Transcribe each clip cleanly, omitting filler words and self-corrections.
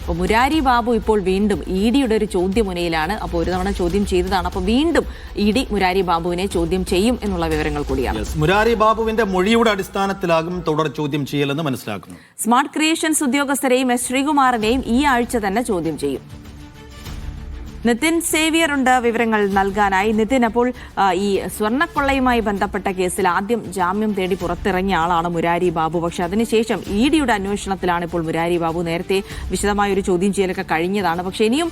അപ്പോൾ മുരാരി ബാബു ഇപ്പോൾ വീണ്ടും ഇഡിയുടെ ഒരു ചോദ്യമുനയിലാണ്. അപ്പോൾ ഒരു തവണ ചോദ്യം ചെയ്തതാണ്. അപ്പോൾ വീണ്ടും ഇഡി മുരാരി ബാബുവിനെ ചോദ്യം ചെയ്യും എന്നുള്ള വിവരങ്ങൾ കൂടിയാണ്. മുരാരി ബാബുവിന്റെ മൊഴിയുടെ അടിസ്ഥാനത്തിലാകും തുടർ ചോദ്യം ചെയ്യലെന്ന് മനസ്സിലാക്കുന്നു. സ്മാർട്ട് ക്രിയേഷൻസ് ഉദ്യോഗസ്ഥരെയും എസ് ശ്രീകുമാറിനെയും ഈ ആഴ്ച തന്നെ ചോദ്യം ചെയ്യും. നിതിൻ സേവ്യർ ഉണ്ട് വിവരങ്ങൾ നൽകാനായി. നിതിൻ, അപ്പോൾ ഈ സ്വർണ്ണക്കൊള്ളയുമായി ബന്ധപ്പെട്ട കേസിൽ ആദ്യം ജാമ്യം തേടി പുറത്തിറങ്ങിയ ആളാണ് മുരാരി ബാബു. പക്ഷെ അതിനുശേഷം ഇഡിയുടെ അന്വേഷണത്തിലാണ് ഇപ്പോൾ മുരാരി ബാബു. നേരത്തെ വിശദമായ ഒരു ചോദ്യം ചെയ്യലൊക്കെ കഴിഞ്ഞതാണ്. പക്ഷെ ഇനിയും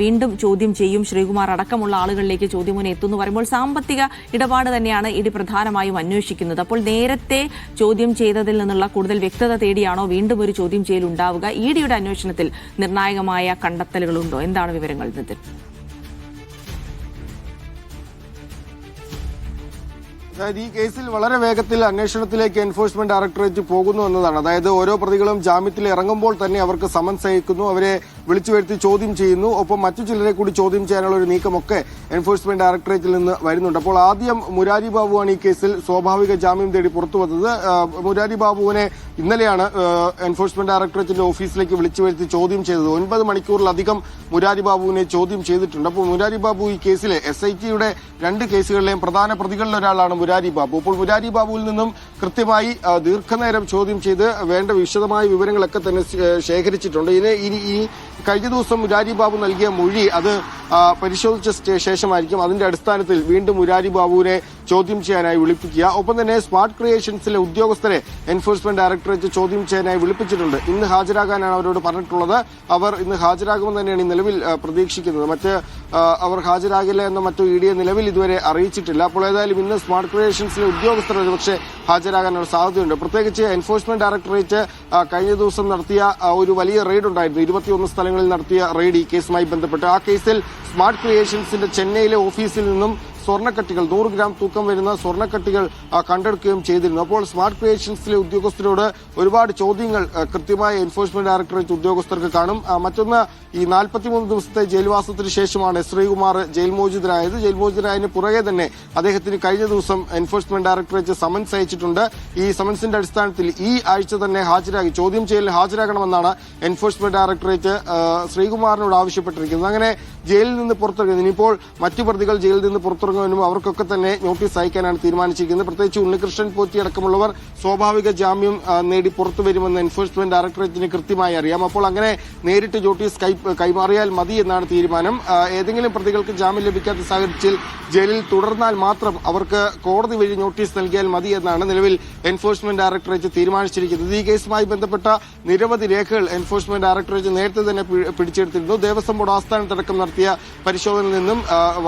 വീണ്ടും ചോദ്യം ചെയ്യും. ശ്രീകുമാർ അടക്കമുള്ള ആളുകളിലേക്ക് ചോദ്യമുന എത്തുന്നു പറയുമ്പോൾ സാമ്പത്തിക ഇടപാട് തന്നെയാണ് ഇഡി പ്രധാനമായും അന്വേഷിക്കുന്നത്. അപ്പോൾ നേരത്തെ ചോദ്യം ചെയ്തതിൽ നിന്നുള്ള കൂടുതൽ വ്യക്തത തേടിയാണോ വീണ്ടും ഒരു ചോദ്യം ചെയ്യൽ ഉണ്ടാവുക? ഇഡിയുടെ അന്വേഷണത്തിൽ നിർണായകമായ കണ്ടെത്തലുകളുണ്ടോ? എന്താണ് വിവരങ്ങൾ നിതിൻ? അതായത് ഈ കേസിൽ വളരെ വേഗത്തിൽ അന്വേഷണത്തിലേക്ക് എൻഫോഴ്സ്മെന്റ് ഡയറക്ടറേറ്റ് പോകുന്നു എന്നതാണ്. അതായത് ഓരോ പ്രതികളും ജാമ്യത്തിൽ ഇറങ്ങുമ്പോൾ തന്നെ അവർക്ക് സമൻസ് അയക്കുന്നു, അവരെ വിളിച്ചു വരുത്തി ചോദ്യം ചെയ്യുന്നു. ഒപ്പം മറ്റു ചിലരെ കൂടി ചോദ്യം ചെയ്യാനുള്ള ഒരു നീക്കമൊക്കെ എൻഫോഴ്സ്മെന്റ് ഡയറക്ടറേറ്റിൽ നിന്ന് വരുന്നുണ്ട്. അപ്പോൾ ആദ്യം മുരാരി ബാബുവാണ് ഈ കേസിൽ സ്വാഭാവിക ജാമ്യം തേടി പുറത്തു വന്നത്. മുരാരി ബാബുവിനെ ഇന്നലെയാണ് എൻഫോഴ്സ്മെന്റ് ഡയറക്ടറേറ്റിന്റെ ഓഫീസിലേക്ക് വിളിച്ചു വരുത്തി ചോദ്യം ചെയ്തത്. 9 മണിക്കൂറിലധികം മുരാരി ബാബുവിനെ ചോദ്യം ചെയ്തിട്ടുണ്ട്. അപ്പോൾ മുരാരി ബാബു ഈ കേസിലെ SITയുടെ 2 കേസുകളിലെയും പ്രധാന പ്രതികളിൽ ഒരാളാണ് മുരാരി ബാബു. അപ്പോൾ മുരാരി ബാബുവിൽ നിന്നും കൃത്യമായി ദീർഘനേരം ചോദ്യം ചെയ്ത് വേണ്ട വിശദമായ വിവരങ്ങളൊക്കെ തന്നെ ശേഖരിച്ചിട്ടുണ്ട്. ഈ കഴിഞ്ഞ ദിവസം മുരാരി ബാബു നൽകിയ മൊഴി അത് പരിശോധിച്ച ശേഷമായിരിക്കും അതിന്റെ അടിസ്ഥാനത്തിൽ വീണ്ടും മുരാരി ബാബുവിനെ ചോദ്യം ചെയ്യാനായി വിളിപ്പിക്കുക. ഒപ്പം തന്നെ സ്മാർട്ട് ക്രിയേഷൻസിലെ ഉദ്യോഗസ്ഥരെ എൻഫോഴ്സ്മെന്റ് ഡയറക്ടറേറ്റ് ചോദ്യം ചെയ്യാനായി വിളിപ്പിച്ചിട്ടുണ്ട്. ഇന്ന് ഹാജരാകാനാണ് അവരോട് പറഞ്ഞിട്ടുള്ളത്. അവർ ഇന്ന് ഹാജരാകുമെന്ന് തന്നെയാണ് ഈ നിലവിൽ പ്രതീക്ഷിക്കുന്നത്. അവർ ഹാജരാകില്ല എന്ന മറ്റു ഇഡിയെ നിലവിൽ ഇതുവരെ അറിയിച്ചിട്ടില്ല. അപ്പോൾ ഏതായാലും ഇന്ന് സ്മാർട്ട് ക്രിയേഷൻസിലെ ഉദ്യോഗസ്ഥർ ഒരുപക്ഷെ ഹാജരാകാനുള്ള സാധ്യതയുണ്ട്. പ്രത്യേകിച്ച് എൻഫോഴ്സ്മെന്റ് ഡയറക്ടറേറ്റ് കഴിഞ്ഞ ദിവസം നടത്തിയ ഒരു വലിയ റെയ്ഡ് ഉണ്ടായിരുന്നു. 21 സ്ഥലങ്ങളിൽ നടത്തിയ റെയ്ഡ് ഈ കേസുമായി ബന്ധപ്പെട്ട്. ആ കേസിൽ സ്മാർട്ട് ക്രിയേഷൻസിന്റെ ചെന്നൈയിലെ ഓഫീസിൽ നിന്നും സ്വർണ്ണക്കട്ടികൾ 100 ഗ്രാം തൂക്കം വരുന്ന സ്വർണ്ണക്കട്ടികൾ കണ്ടെടുക്കുകയും ചെയ്തിരുന്നു. അപ്പോൾ സ്മാർട്ട് ക്രിയേഷൻസിലെ ഉദ്യോഗസ്ഥരോട് ഒരുപാട് ചോദ്യങ്ങൾ കൃത്യമായ എൻഫോഴ്സ്മെന്റ് ഡയറക്ടറേറ്റ് ഉദ്യോഗസ്ഥർക്ക് കാണും. മറ്റൊന്ന്, ഈ 43 ദിവസത്തെ ജയിൽവാസത്തിന് ശേഷമാണ് ശ്രീകുമാർ ജയിൽ മോചിതനായത്. ജയിൽ മോചിതനായതിന് പുറകെ തന്നെ അദ്ദേഹത്തിന് കഴിഞ്ഞ ദിവസം എൻഫോഴ്സ്മെന്റ് ഡയറക്ടറേറ്റ് സമൻസ് അയച്ചിട്ടുണ്ട്. ഈ സമൻസിന്റെ അടിസ്ഥാനത്തിൽ ഈ ആഴ്ച തന്നെ ചോദ്യം ചെയ്യലിന് ഹാജരാകണമെന്നാണ് എൻഫോഴ്സ്മെന്റ് ഡയറക്ടറേറ്റ് ശ്രീകുമാറിനോട് ആവശ്യപ്പെട്ടിരിക്കുന്നത്. അങ്ങനെ ജയിലിൽ നിന്ന് പുറത്തിറങ്ങുന്നത് ഇനിയിപ്പോൾ മറ്റു പ്രതികൾ ജയിലിൽ നിന്ന് പുറത്തിറങ്ങുന്നതിനും അവർക്കൊക്കെ തന്നെ നോട്ടീസ് അയക്കാനാണ് തീരുമാനിച്ചിരിക്കുന്നത്. പ്രത്യേകിച്ച് ഉണ്ണികൃഷ്ണൻ പോറ്റി അടക്കമുള്ളവർ സ്വാഭാവിക ജാമ്യം നേടി പുറത്തു വരുമെന്ന് എൻഫോഴ്സ്മെന്റ് ഡയറക്ടറേറ്റിന് കൃത്യമായി അറിയാം. അപ്പോൾ അങ്ങനെ നേരിട്ട് നോട്ടീസ് കൈമാറിയാൽ മതി എന്നാണ് തീരുമാനം. ഏതെങ്കിലും പ്രതികൾക്ക് ജാമ്യം ലഭിക്കാത്ത സാഹചര്യത്തിൽ ജയിലിൽ തുടർന്നാൽ മാത്രം അവർക്ക് കോടതി വഴി നോട്ടീസ് നൽകിയാൽ മതി എന്നാണ് നിലവിൽ എൻഫോഴ്സ്മെന്റ് ഡയറക്ടറേറ്റ് തീരുമാനിച്ചിരിക്കുന്നത്. ഈ കേസുമായി ബന്ധപ്പെട്ട നിരവധി രേഖകൾ എൻഫോഴ്സ്മെന്റ് ഡയറക്ടറേറ്റ് നേരത്തെ തന്നെ പിടിച്ചെടുത്തിരുന്നു. ദേവസ്വം ബോർഡ് ആസ്ഥാനത്തടക്കം നടത്തിയ പരിശോധനയിൽ നിന്നും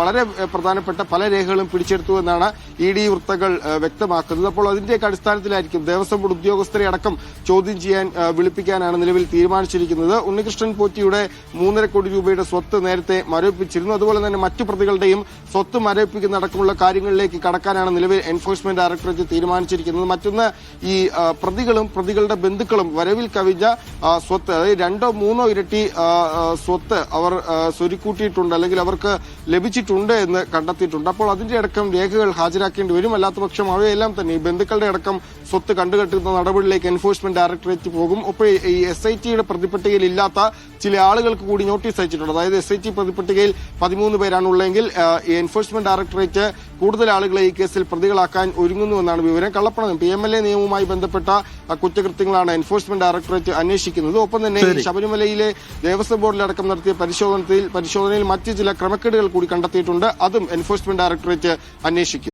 വളരെ പ്രധാനപ്പെട്ട പല രേഖകളും പിടിച്ചെടുത്തു എന്നാണ് ഇഡി വൃത്തങ്ങൾ വ്യക്തമാക്കുന്നത്. അപ്പോൾ അതിന്റെയൊക്കെ അടിസ്ഥാനത്തിലായിരിക്കും ദേവസ്വം ബോർഡ് ഉദ്യോഗസ്ഥരെ അടക്കം ചോദ്യം ചെയ്യാൻ വിളിപ്പിക്കാനാണ് നിലവിൽ തീരുമാനിച്ചിരിക്കുന്നത്. ഉണ്ണികൃഷ്ണൻ പോറ്റിയുടെ 3.5 കോടി രൂപയുടെ സ്വത്ത് നേരത്തെ മരവിപ്പിച്ചിരുന്നു. അതുപോലെ തന്നെ മറ്റു പ്രതികളുടെയും സ്വത്ത് മരവിപ്പിക്കുന്ന അടക്കമുള്ള കാര്യങ്ങളിലേക്ക് കടക്കാനാണ് നിലവിൽ എൻഫോഴ്സ്മെന്റ് ഡയറക്ടറേറ്റ് തീരുമാനിച്ചിരിക്കുന്നത്. മറ്റൊന്ന്, ഈ പ്രതികളും പ്രതികളുടെ ബന്ധുക്കളും വരവിൽ കവിഞ്ഞ സ്വത്ത്, അതായത് 2 or 3 ഇരട്ടി സ്വത്ത് അവർ സ്വരുക്കൂട്ടിയിട്ടുണ്ട് അല്ലെങ്കിൽ അവർക്ക് ലഭിച്ചിട്ടുണ്ട് എന്ന് കണ്ടെത്തിയിട്ടുണ്ട്. അപ്പോൾ അതിന്റെ അടക്കം രേഖകൾ ഹാജരാക്കേണ്ടി വരും. അല്ലാത്ത പക്ഷം അവയെല്ലാം തന്നെ ഈ ബന്ധുക്കളുടെ അടക്കം സ്വത്ത് കണ്ടുകെട്ടുന്ന നടപടിയിലേക്ക് എൻഫോഴ്സ്മെന്റ് ഡയറക്ടറേറ്റ് പോകും. ഒപ്പം ഈ SITയുടെ പ്രതിപട്ടികയിൽ ഇല്ലാത്ത ചില ആളുകൾക്ക് കൂടി നോട്ടീസ് അയച്ചിട്ടുണ്ട്. അതായത് SIT പ്രതിപട്ടികയിൽ 13 പേരാണ് ഉള്ളതെങ്കിൽ എൻഫോഴ്സ്മെന്റ് ഡയറക്ടറേറ്റ് കൂടുതൽ ആളുകളെ ഈ കേസിൽ പ്രതികളാക്കാൻ ഒരുങ്ങുന്നുവെന്നാണ് വിവരം. കള്ളപ്പണം PMLA നിയമവുമായി ബന്ധപ്പെട്ട കുറ്റകൃത്യങ്ങളാണ് എൻഫോഴ്സ്മെന്റ് ഡയറക്ടറേറ്റ് അന്വേഷിക്കുന്നത്. ഒപ്പം തന്നെ ശബരിമലയിലെ ദേവസ്വം ബോർഡിലടക്കം നടത്തിയ പരിശോധനയിൽ മറ്റ് ചില ക്രമക്കേടുകൾ കൂടി കണ്ടെത്തിയിട്ടുണ്ട്. അതും എൻഫോഴ്സ്മെന്റ് ഡയറക്ടറേറ്റ് അന്വേഷിക്കും.